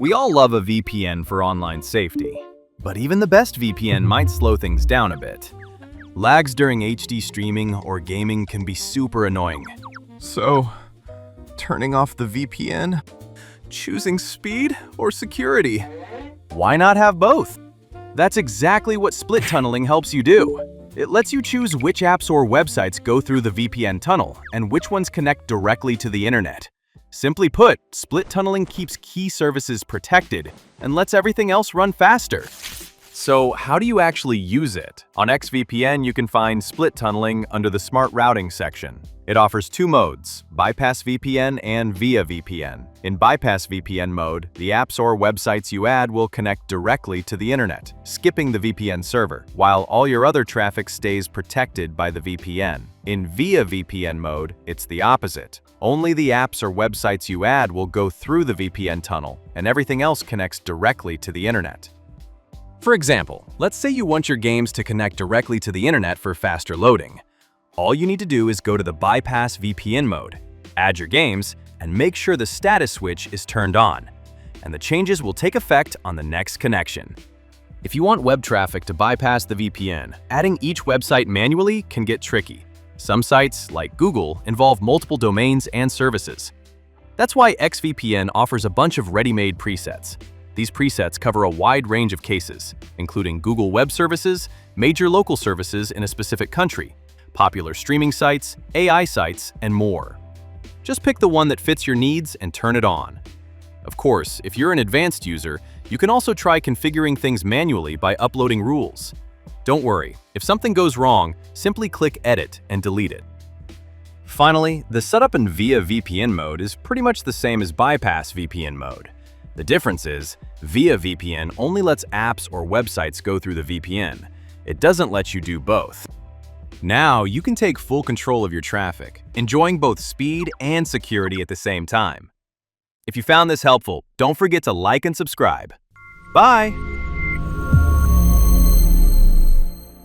We all love a VPN for online safety, but even the best VPN might slow things down a bit. Lags during HD streaming or gaming can be super annoying. So, turning off the VPN? Choosing speed or security? Why not have both? That's exactly what split tunneling helps you do. It lets you choose which apps or websites go through the VPN tunnel and which ones connect directly to the internet. Simply put, split tunneling keeps key services protected and lets everything else run faster. So how do you actually use it? On XVPN, you can find split tunneling under the Smart Routing section. It offers two modes, Bypass VPN and Via VPN. In Bypass VPN mode, the apps or websites you add will connect directly to the internet, skipping the VPN server, while all your other traffic stays protected by the VPN. In Via VPN mode, it's the opposite. Only the apps or websites you add will go through the VPN tunnel, and everything else connects directly to the internet. For example, let's say you want your games to connect directly to the internet for faster loading. All you need to do is go to the Bypass VPN mode, add your games, and make sure the status switch is turned on, and the changes will take effect on the next connection. If you want web traffic to bypass the VPN, adding each website manually can get tricky. Some sites, like Google, involve multiple domains and services. That's why XVPN offers a bunch of ready-made presets. These presets cover a wide range of cases, including Google Web Services, major local services in a specific country, popular streaming sites, AI sites, and more. Just pick the one that fits your needs and turn it on. Of course, if you're an advanced user, you can also try configuring things manually by uploading rules. Don't worry, if something goes wrong, simply click Edit and delete it. Finally, the setup in Via VPN mode is pretty much the same as Bypass VPN mode. The difference is, Via VPN only lets apps or websites go through the VPN. It doesn't let you do both. Now you can take full control of your traffic, enjoying both speed and security at the same time. If you found this helpful, don't forget to like and subscribe. Bye!